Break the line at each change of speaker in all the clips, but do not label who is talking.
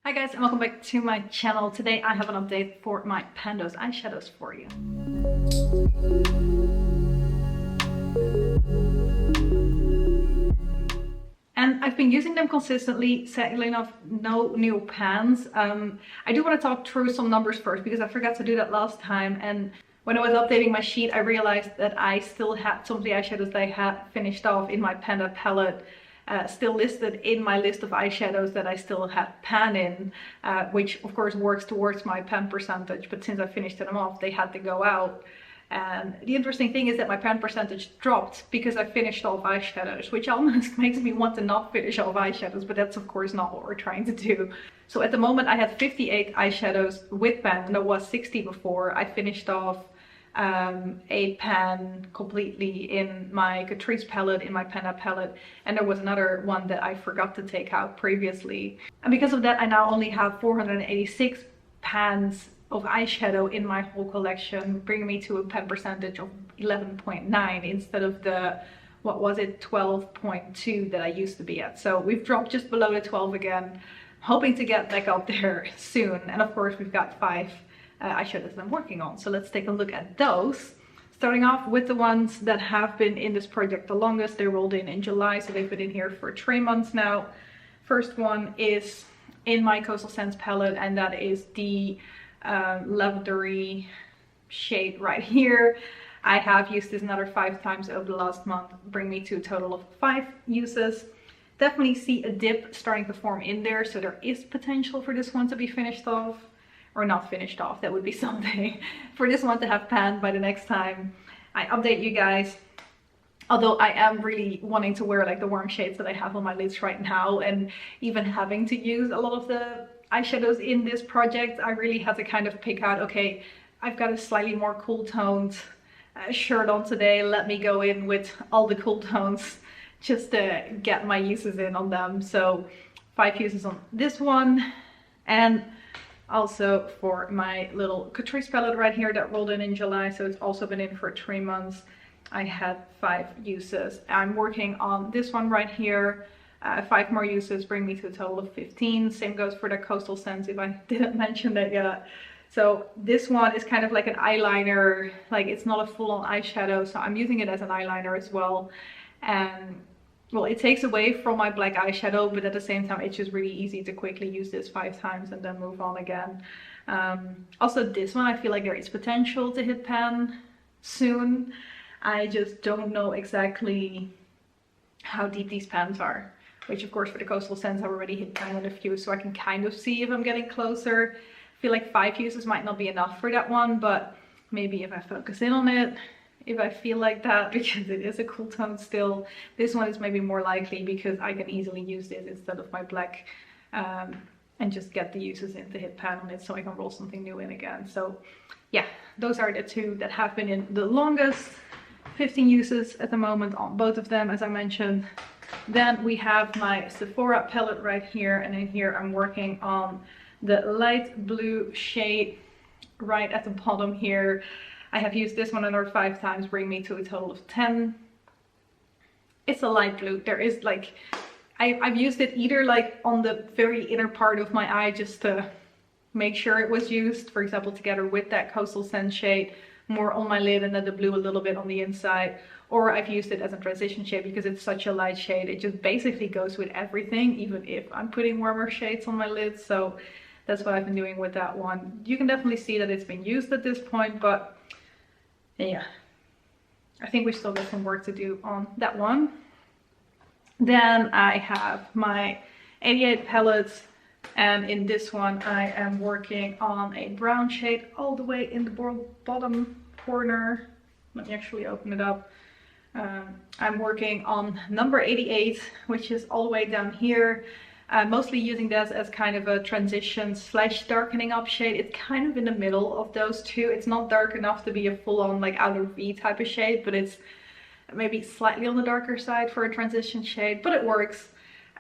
Hi guys, and welcome back to my channel. Today I have an update for my Pan Those Eyeshadows for you. And I've been using them consistently, sadly enough, no new pans. I do want to talk through some numbers first because I forgot to do that last time. And when I was updating my sheet, I realized that I still had some of the eyeshadows that I had finished off in my Panda palette still listed in my list of eyeshadows that I still had pan in, which of course works towards my pan percentage, but since I finished them off, they had to go out. And the interesting thing is that my pan percentage dropped because I finished off eyeshadows, which almost makes me want to not finish off eyeshadows, but that's of course not what we're trying to do. So at the moment I had 58 eyeshadows with pan, and there was 60 before. I finished off a pan completely in my Catrice palette, in my Panda palette, and there was another one that I forgot to take out previously. And because of that, I now only have 486 pans of eyeshadow in my whole collection, bringing me to a pan percentage of 11.9 instead of the, what was it, 12.2 that I used to be at. So we've dropped just below the 12 again, hoping to get back up there soon. And of course we've got 5 eyeshadows that I'm working on. So let's take a look at those. Starting off with the ones that have been in this project the longest. They rolled in July, so they've been in here for 3 months now. First one is in my Coastal Scents palette, and that is the lavendery shade right here. I have used this another 5 times over the last month, bring me to a total of 5 uses. Definitely see a dip starting to form in there, so there is potential for this one to be finished off. Or not finished off, that would be something. For this one to have panned by the next time I update you guys. Although I am really wanting to wear like the warm shades that I have on my lids right now, and even having to use a lot of the eyeshadows in this project, I really had to kind of pick out, okay, I've got a slightly more cool toned shirt on today, let me go in with all the cool tones just to get my uses in on them. So 5 uses on this one, and also for my little Catrice palette right here that rolled in July, so it's also been in for 3 months. I had 5 uses. I'm working on this one right here. 5 more uses bring me to a total of 15. Same goes for the Coastal Scents, if I didn't mention that yet. So this one is kind of like an eyeliner, like it's not a full-on eyeshadow, so I'm using it as an eyeliner as well. And well, it takes away from my black eyeshadow, but at the same time it's just really easy to quickly use this 5 times and then move on again. Also this one, I feel like there is potential to hit pan soon. I just don't know exactly how deep these pans are, which of course for the Coastal Scents I've already hit pan on a few, so I can kind of see if I'm getting closer. I feel like 5 uses might not be enough for that one, but maybe if I focus in on it, if I feel like that, because it is a cool tone still. This one is maybe more likely because I can easily use this instead of my black, and just get the uses in to hit pan on it so I can roll something new in again. So yeah, those are the 2 that have been in the longest. 15 uses at the moment on both of them, as I mentioned. Then we have my Sephora palette right here, and in here I'm working on the light blue shade right at the bottom here. I have used this one another 5 times, bring me to a total of 10. It's a light blue. There is like, I've used it either like on the very inner part of my eye just to make sure it was used, for example, together with that Coastal Scent shade, more on my lid and then the blue a little bit on the inside. Or I've used it as a transition shade because it's such a light shade. It just basically goes with everything, even if I'm putting warmer shades on my lids. So that's what I've been doing with that one. You can definitely see that it's been used at this point, but yeah, I think we still got some work to do on that one. Then I have my 88 palettes, and in this one I am working on a brown shade all the way in the bottom corner. Let me actually open it up. I'm working on number 88, which is all the way down here. Mostly using this as kind of a transition / darkening up shade. It's kind of in the middle of those 2. It's not dark enough to be a full-on like outer V type of shade, but it's maybe slightly on the darker side for a transition shade, but it works.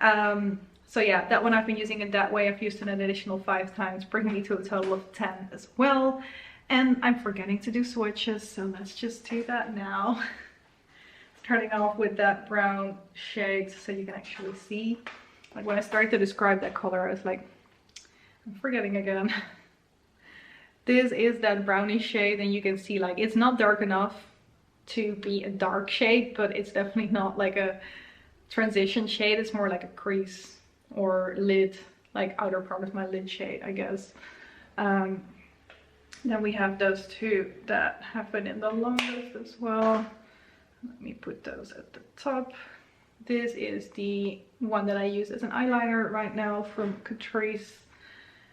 So yeah, that one I've been using it that way. I've used it an additional 5 times, bringing me to a total of 10 as well. And I'm forgetting to do swatches, so let's just do that now. Starting off with that brown shade so you can actually see. Like when I started to describe that color, I was like, I'm forgetting again. This is that brownie shade, and you can see like it's not dark enough to be a dark shade, but it's definitely not like a transition shade. It's more like a crease or lid, like outer part of my lid shade, I guess. Then we have those two that have been in the longest as well. Let me put those at the top. This is the one that I use as an eyeliner right now from Catrice.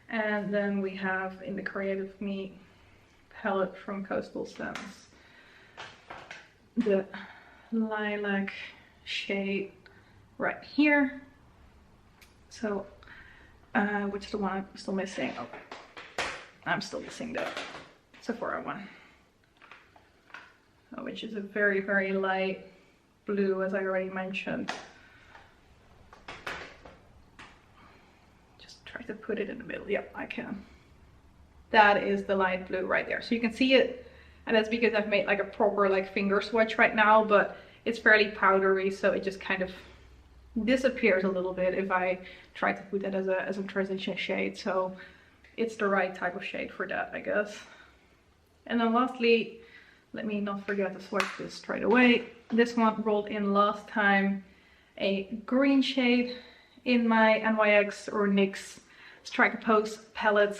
And then we have in the Creative Me palette from Coastal Scents the Lilac shade right here. So, which is the one I'm still missing? Oh, I'm still missing the Sephora one. Which is a very, very light blue, as I already mentioned. Just try to put it in the middle. Yep, I can. That is the light blue right there. So you can see it, and that's because I've made like a proper like finger swatch right now, but it's fairly powdery, so it just kind of disappears a little bit if I try to put that as a transition shade. So it's the right type of shade for that, I guess. And then lastly, let me not forget to swatch this straight away. This one rolled in last time, a green shade in my NYX or NYX Strike A Pose palette,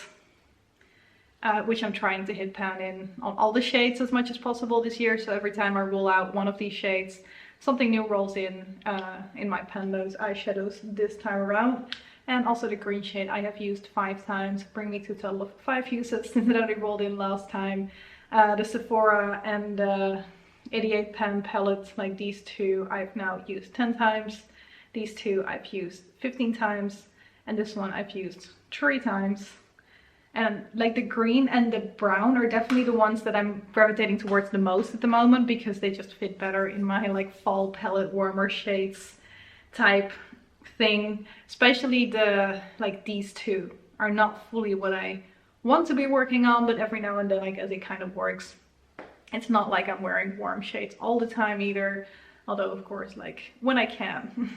which I'm trying to hit pan in on all the shades as much as possible this year. So every time I roll out one of these shades, something new rolls in my Pan Those Eyeshadows this time around. And also the green shade I have used 5 times, bring me to a total of 5 uses since it only rolled in last time. The Sephora and the 88 Pan palette, like these two, I've now used 10 times. These two I've used 15 times. And this one I've used 3 times. And like the green and the brown are definitely the ones that I'm gravitating towards the most at the moment, because they just fit better in my like fall palette, warmer shades type thing. Especially the, like these two are not fully what I want to be working on, but every now and then I guess it kind of works. It's not like I'm wearing warm shades all the time either, although of course like when I can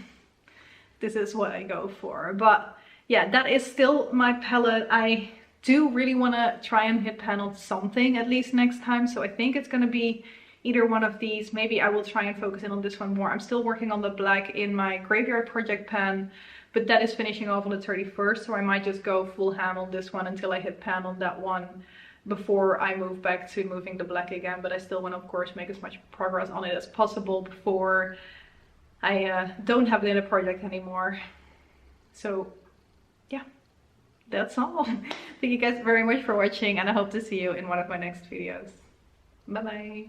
this is what I go for. But yeah, that is still my palette. I do really want to try and hit pan on something at least next time, so I think it's going to be either one of these. Maybe I will try and focus in on this one more. I'm still working on the black in my Graveyard Project pan, but that is finishing off on the 31st, so I might just go full ham on this one until I hit pan on that one before I move back to moving the black again. But I still want to, of course, make as much progress on it as possible before I don't have it in a project anymore. So yeah, that's all. Thank you guys very much for watching, and I hope to see you in one of my next videos. Bye bye.